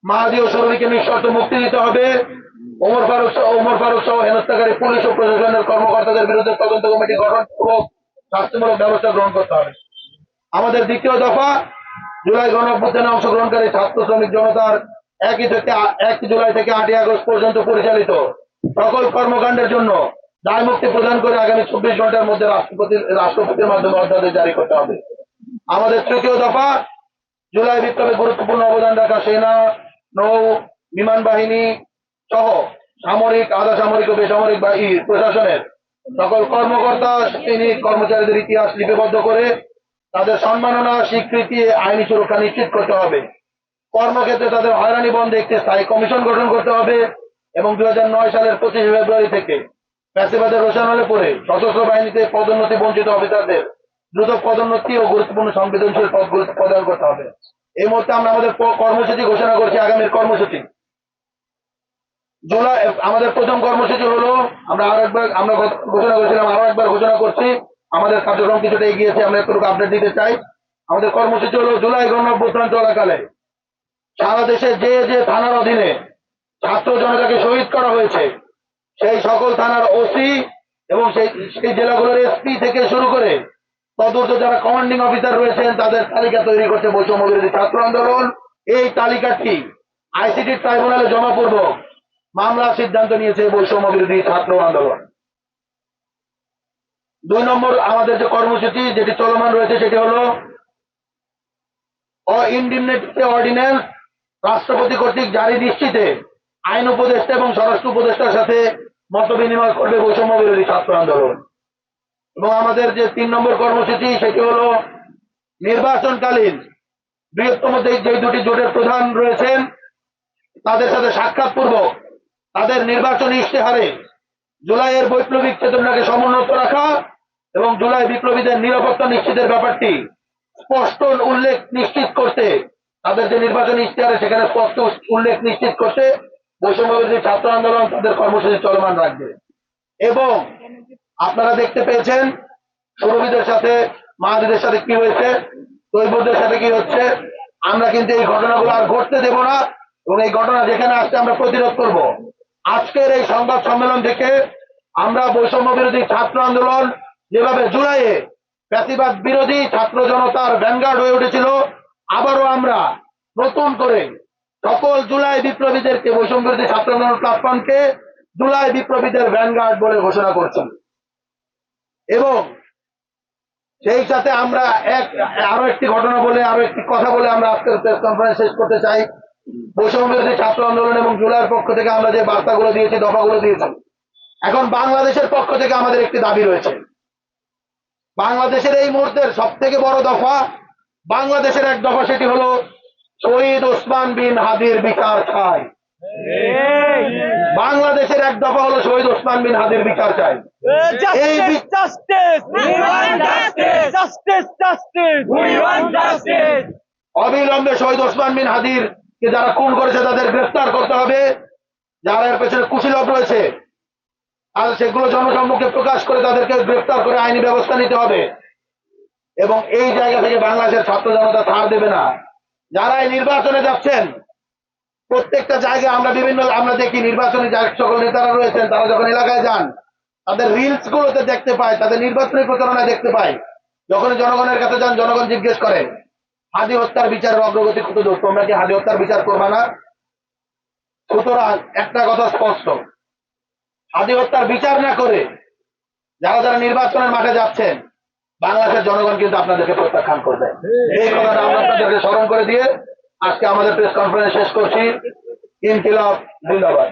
মাহাদি ও শরীরকে নিঃশর্ত মুক্তি দিতে হবে। ওমর ফারুক সহ হেনস্থাকারী পুলিশ ও প্রশাসনের কর্মকর্তাদের বিরুদ্ধে তদন্ত কমিটি গঠন ও শাস্তিমূলক ব্যবস্থা গ্রহণ করতে হবে। আমাদের দ্বিতীয় দফা, জুলাই গণঅভ্যুত্থানে অংশগ্রহণকারী ছাত্র শ্রমিক জনতার 1 জুলাই থেকে 8 আগস্ট পর্যন্ত পরিচালিত সকল কর্মকাণ্ডের জন্য দায় মুক্তি প্রদান করে আগামী 24 ঘন্টার মধ্যে রাষ্ট্রপতির মাধ্যমে অধ্যাদেশ জারি করতে হবে। আমাদের তৃতীয় দফা, জুলাই বিপ্লবে গুরুত্বপূর্ণ অবদান রাখা সেনা, নৌ, বিমান বাহিনী সহ সামরিক, আধা সামরিক ও বেসামরিক প্রশাসনের সকল কর্মকর্তা, সৈনিক, কর্মচারীদের ইতিহাস লিপিবদ্ধ করে তাদের সম্মাননা, স্বীকৃতি, আইনি সুরক্ষা নিশ্চিত করতে হবে। কর্মক্ষেত্রে তাদের হয়রানি বন্ধে একটি স্থায়ী কমিশন গঠন করতে হবে এবং 2009 সালের 25 ফেব্রুয়ারি থেকে ফ্যাসিবাদের রোশনালে পড়ে সশস্ত্র বাহিনীতে পদোন্নতি বঞ্চিত অফিসারদের দ্রুত পদোন্নতি ও গুরুত্বপূর্ণ সংবেদনশীল পদগুলো প্রদান করতে হবে। এই মুহূর্তে আমরা আমাদের কর্মসূচি ঘোষণা করছি। আগামীর কর্মসূচি জুলাই, আমাদের প্রথম কর্মসূচি হলো, আমরা ঘোষণা করেছিলাম, আরো একবার ঘোষণা করছি, আমাদের কার্যক্রম কিছুটা এগিয়েছে, আমরা একটু আপডেট দিতে চাই। আমাদের কর্মসূচি হলো, জুলাই গণঅভ্যুত্থান চলাকালে সারা দেশে যে যে থানার অধীনে ছাত্র জনতাকে শহীদ করা হয়েছে সেই সকল থানার ওসি এবং সেই জেলাগুলোর এসপি থেকে শুরু করে তদূর্ধ্ব যারা কমান্ডিং অফিসার রয়েছেন তাদের তালিকা তৈরি করছে বৈষম্য বিরোধী ছাত্র আন্দোলন। এই তালিকাটি আইসিটি ট্রাইব্যুনালে জমাপূর্বক মামলার সিদ্ধান্ত নিয়েছে বৈষম্য বিরোধী ছাত্র আন্দোলন। 2 নম্বর আমাদের যে কর্মসূচি যেটি চলমান রয়েছে সেটি হলো ইনডিমনিটি অর্ডিন্যান্স রাষ্ট্রপতি কর্তৃক জারি নিশ্চিতে আইন উপদেষ্টা এবং স্বরাষ্ট্র উপদেষ্টার সাথে মত বিনিময় করবে বৈষম্য বিরোধী ছাত্র আন্দোলন। এবং আমাদের যে 3 নম্বর কর্মসূচি সেটি হলো নির্বাচনকালীন বৃহত্তম যে দুটি জোটের প্রধান রয়েছেন তাদের সাথে সাক্ষাৎ পূর্বক তাদের নির্বাচনী ইশতেহারে জুলাইয়ের বৈপ্লবিক চেতনাকে সমুন্নত রাখা এবং জুলাই বিপ্লবীদের নিরাপত্তা নিশ্চিতের ব্যাপারটি স্পষ্ট উল্লেখ নিশ্চিত করতে, তাদের যে নির্বাচনী ইশতেহারে সেখানে স্পষ্ট উল্লেখ নিশ্চিত করতে বৈষম্য বিরোধী ছাত্র আন্দোলন তাদের কর্মসূচি চলমান রাখবে। এবং আপনারা দেখতে পেয়েছেন সুরবিদের সাথে, মাহাদিদের সাথে কি হয়েছে, তৈবুরদের সাথে কি হচ্ছে। আমরা কিন্তু এই ঘটনাগুলো আর ঘটতে দেব না এবং এই ঘটনা যেখানে আসছে আমরা প্রতিরোধ করব। আজকের এই সংবাদ সম্মেলন থেকে আমরা বৈষম্য বিরোধী ছাত্র আন্দোলন যেভাবে জুলাইয়ে ফ্যাসিবাদ বিরোধী ছাত্র জনতার ভ্যানগার্ড হয়ে উঠেছিল, আবারও আমরা নতুন করে সকল জুলাই বিপ্লবীদেরকে, বৈষম্য বিরোধী ছাত্র আন্দোলন প্ল্যাটফর্মকে জুলাই বিপ্লবীদের ভ্যানগার্ড বলে ঘোষণা করছি। এবং সেই সাথে আমরা আরো একটি ঘটনা বলে, আরো একটি কথা বলে আমরা আজকের প্রেস কনফারেন্স শেষ করতে চাই। বৈষম্য বিরোধী ছাত্র আন্দোলন এবং জুলাইয়ের পক্ষ থেকে আমরা যে বার্তাগুলো দিয়েছি, দফাগুলো দিয়েছি, এখন বাংলাদেশের পক্ষ থেকে আমাদের একটি দাবি রয়েছে। বাংলাদেশের এই মুহূর্তের সব থেকে বড় দফা, বাংলাদেশের এক দফা, সেটি হলো শহীদ ওসমান বিন হাদির বিচার চাই। বাংলাদেশের এক দফা হলো শহীদ ওসমান বিন হাদির বিচার চাই। এই অবিলম্বে শহীদ ওসমান বিন হাদির কে যারা খুন করেছে তাদের গ্রেফতার করতে হবে। যারা এর পেছনে কুশীলব রয়েছে আর সেগুলো জনসম্মুখে প্রকাশ করে তাদেরকে গ্রেফতার করে আইনি ব্যবস্থা নিতে হবে। এবং এই জায়গা থেকে বাংলাদেশের ছাত্র জনতা ছাড় দেবে না। যারা এই নির্বাচনে যাচ্ছেন, প্রত্যেকটা জায়গায় আমরা দেখি নির্বাচনী সকল নেতারা রয়েছেন, তারা যখন এলাকায় যান তাদের রিলস গুলোতে দেখতে পায়, তাদের নির্বাচনী প্রচারণায় দেখতে পায়, যখন জনগণের কাছে যান জনগণ জিজ্ঞেস করে হাদি হত্যার বিচারের অগ্রগতি কত দূর, তোমরা কি হাদি হত্যার বিচার করবে না? সুতরাং একটা কথা স্পষ্ট, হাদি হত্যার বিচার না করে যারা যারা নির্বাচনের মাঠে যাচ্ছেন বাংলাদেশের জনগণ কিন্তু আপনাদেরকে প্রত্যাখ্যান করবে। এই কথাটা আমরা আপনাদেরকে স্মরণ করে দিয়ে আজকে আমাদের প্রেস কনফারেন্স শেষ করছি। ইনকিলাব জিন্দাবাদ।